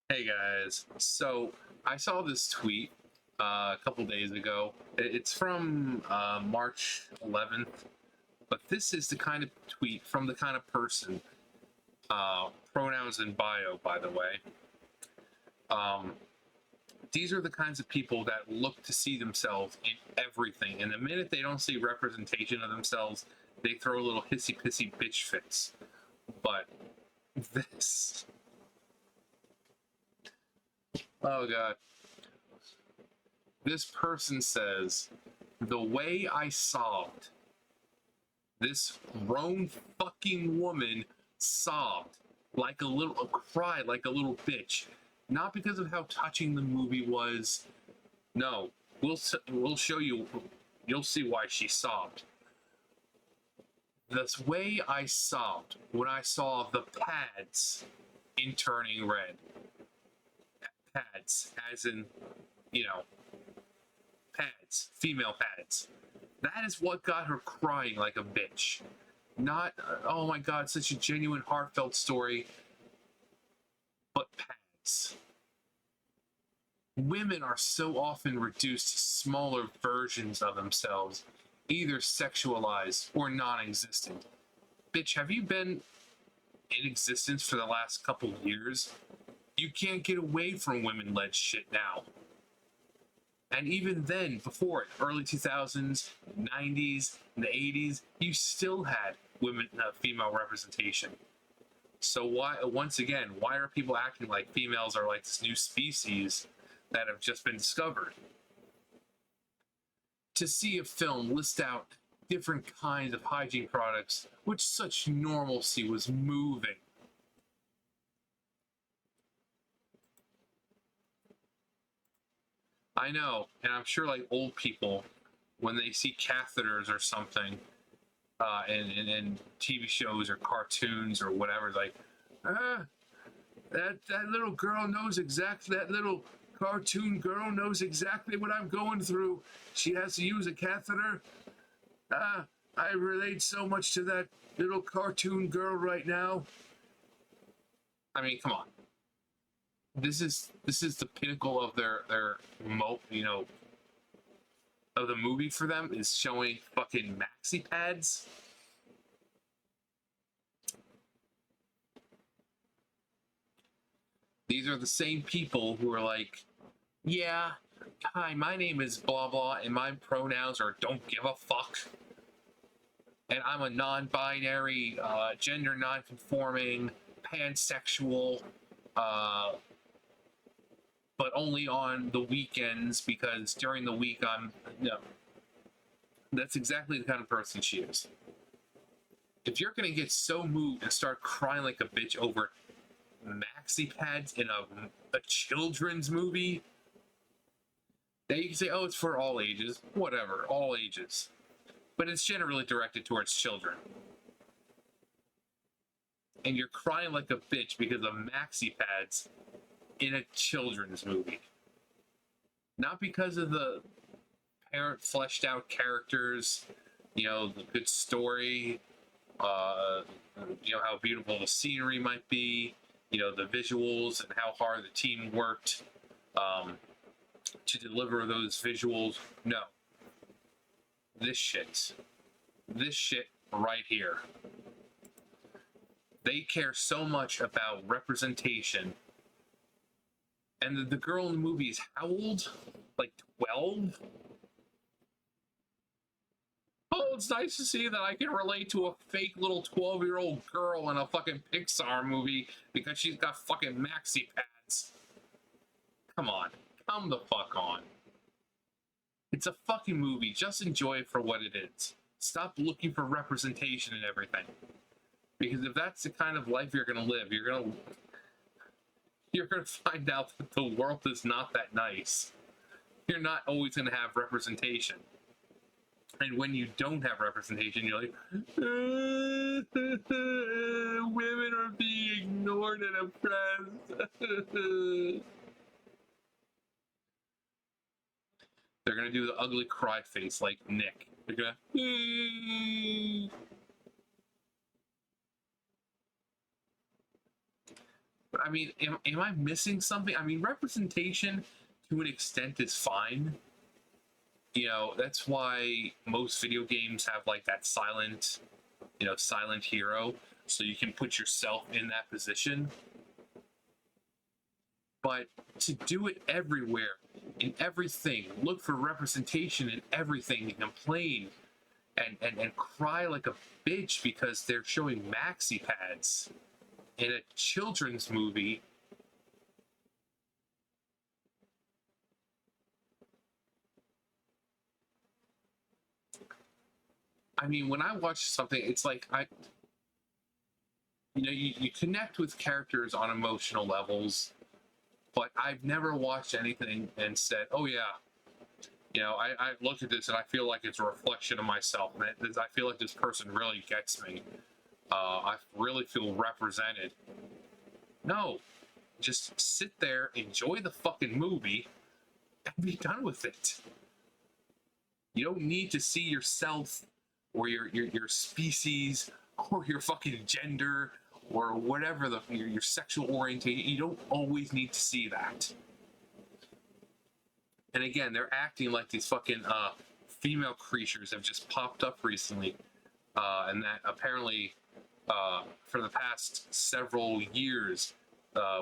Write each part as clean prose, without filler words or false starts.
Hey guys, so I saw this tweet a couple days ago. It's from March 11th, but this is the kind of tweet from the kind of person, pronouns in bio, by the way. Um, these are the kinds of people that look to see themselves in everything, and the minute they don't see representation of themselves, they throw little hissy pissy bitch fits. But this, oh god, this person says, the way I sobbed, this grown fucking woman sobbed like a little, cried like a little bitch. Not because of how touching the movie was. No, we'll show you. You'll see why she sobbed. This way I sobbed when I saw the pads in Turning Red. Pads, as in, you know, pads, female pads. That is what got her crying like a bitch. Not, oh my god, such a genuine, heartfelt story, but pads. Women are so often reduced to smaller versions of themselves, either sexualized or non existent. Bitch, have you been in existence for the last couple years? You can't get away from women led shit now. And even then, before it, early 2000s, 90s, and the 80s, you still had women, female representation. So why, once again, why are people acting like females are like this new species that have just been discovered? To see a film list out different kinds of hygiene products with such normalcy was moving. I know, and I'm sure like old people, when they see catheters or something, in TV shows or cartoons or whatever, like, ah, that little girl knows exactly. That little cartoon girl knows exactly what I'm going through. She has to use a catheter. Ah, I relate so much to that little cartoon girl right now. I mean, come on. This is the pinnacle of their of the movie for them, is showing fucking maxi pads. These are the same people who are like, yeah, hi, my name is blah blah, and my pronouns are don't give a fuck, and I'm a non-binary, gender non-conforming, pansexual, uh, but only on the weekends because during the week I'm no. That's exactly the kind of person she is. If you're gonna get so moved and start crying like a bitch over maxi pads in a children's movie, then you can say, oh, it's for all ages. Whatever, all ages. But it's generally directed towards children. And you're crying like a bitch because of maxi pads in a children's movie. Not because of the parent fleshed out characters, the good story, how beautiful the scenery might be, the visuals and how hard the team worked to deliver those visuals. No. This shit. This shit right here. They care so much about representation. And the girl in the movie is how old? Like 12? Oh, it's nice to see that I can relate to a fake little 12-year-old girl in a fucking Pixar movie because she's got fucking maxi pads. Come on. Come the fuck on. It's a fucking movie. Just enjoy it for what it is. Stop looking for representation in everything. Because if that's the kind of life you're gonna live, you're gonna find out that the world is not that nice. You're not always gonna have representation. And when you don't have representation, you're like, women are being ignored and oppressed. They're gonna do the ugly cry face like Nick. They're gonna. I mean, am I missing something? I mean, representation to an extent is fine. You know, that's why most video games have like that silent, silent hero, so you can put yourself in that position. But to do it everywhere, in everything, look for representation in everything, and complain and cry like a bitch because they're showing maxi pads in a children's movie. I mean, when I watch something, it's like you connect with characters on emotional levels, but I've never watched anything and said, oh yeah, I look at this and I feel like it's a reflection of myself. And I feel like this person really gets me. I really feel represented. No, just sit there, enjoy the fucking movie, and be done with it. You don't need to see yourself or your species or your fucking gender or whatever your sexual orientation. You don't always need to see that. And again, they're acting like these fucking female creatures have just popped up recently, and that apparently for the past several years,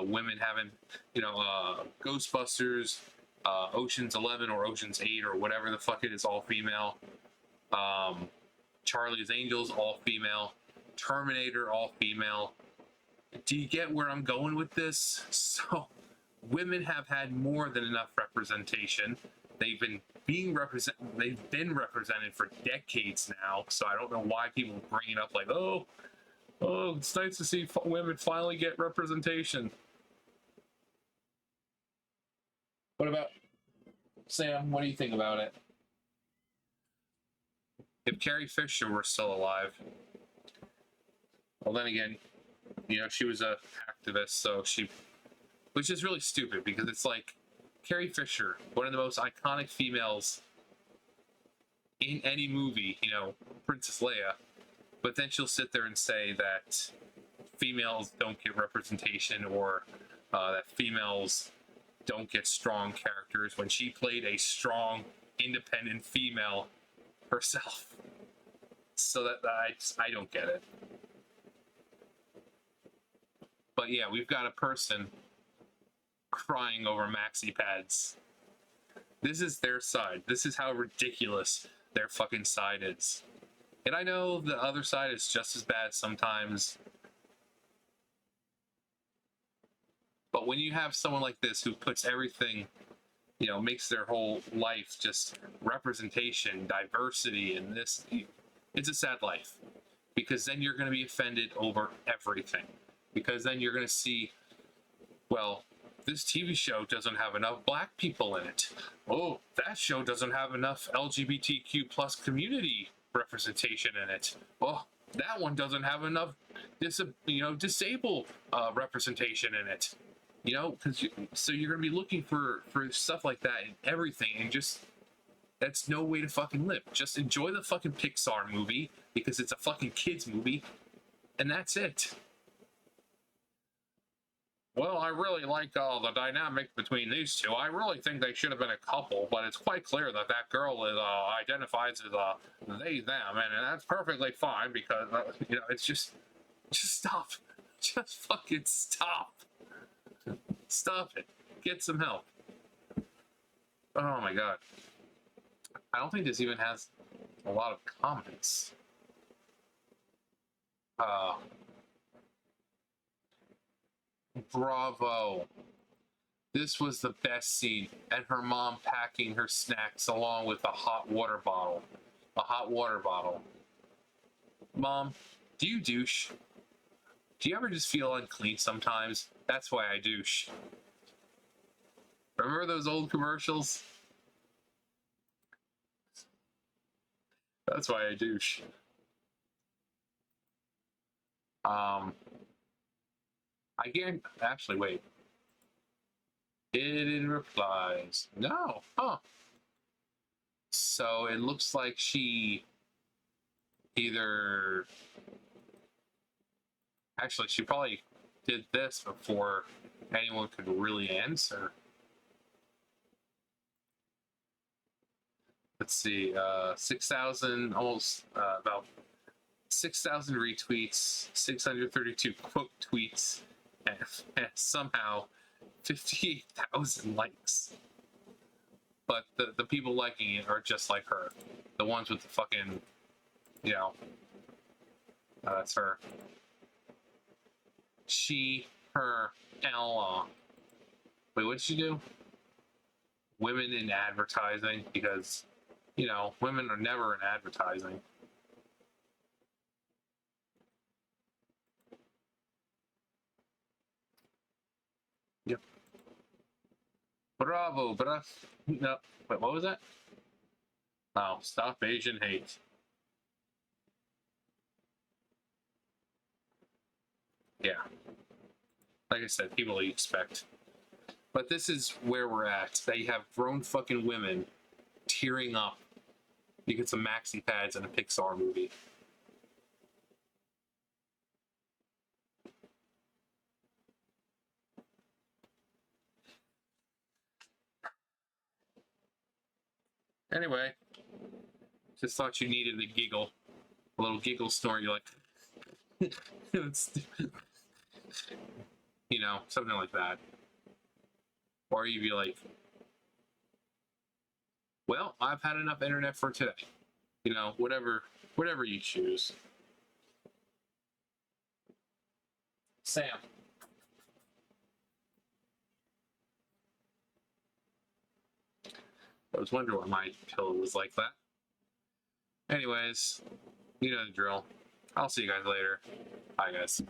women haven't, Ghostbusters, Ocean's 11 or Ocean's 8 or whatever the fuck it is, all female. Charlie's Angels, all female. Terminator, all female. Do you get where I'm going with this? So, women have had more than enough representation. They've been represented for decades now. So I don't know why people bring it up like, oh, it's nice to see women finally get representation. What about Sam? What do you think about it? If Carrie Fisher were still alive, well, then again, she was a activist, so which is really stupid because it's like Carrie Fisher, one of the most iconic females in any movie, Princess Leia, but then she'll sit there and say that females don't get representation or that females don't get strong characters when she played a strong, independent female herself. So that I don't get it. But yeah, we've got a person crying over maxi pads. This is their side. This is how ridiculous their fucking side is. And I know the other side is just as bad sometimes. But when you have someone like this who puts everything, makes their whole life just representation, diversity, and this, it's a sad life. Because then you're going to be offended over everything. Because then you're going to see, well, this TV show doesn't have enough black people in it. Oh, that show doesn't have enough LGBTQ plus community representation in it. Well, that one doesn't have enough disabled representation in it. So you're going to be looking for stuff like that in everything, and just, that's no way to fucking live. Just enjoy the fucking Pixar movie because it's a fucking kids movie, and that's it. Well, I really like the dynamic between these two. I really think they should have been a couple, but it's quite clear that girl is identifies as they, them, and that's perfectly fine because, it's just stop. Just fucking stop. Stop it. Get some help. Oh my god. I don't think this even has a lot of comments. Bravo. This was the best scene. And her mom packing her snacks along with a hot water bottle. A hot water bottle. Mom, do you douche? Do you ever just feel unclean sometimes? That's why I douche. Remember those old commercials? That's why I douche. Again, actually, wait. Hidden replies. No. Huh. So it looks like she either... Actually, she probably did this before anyone could really answer. Let's see, 6,000, almost about 6,000 retweets, 632 quote tweets, and somehow 58,000 likes. But the people liking it are just like her. The ones with the fucking, you know, that's her. She, her, Ella. Wait, what did she do? Women in advertising, because, you know, women are never in advertising. Yep. Bravo, bruh. No, wait, what was that? Oh, stop Asian hate. Yeah. Like I said, people you expect. But this is where we're at. They have grown fucking women tearing up because of maxi pads in a Pixar movie. Anyway, just thought you needed a giggle. A little giggle snort. You're like, you know, something like that. Or you'd be like, well, I've had enough internet for today. You know, whatever you choose. Sam. I was wondering why my pillow was like that. Anyways, you know the drill. I'll see you guys later. Bye, guys.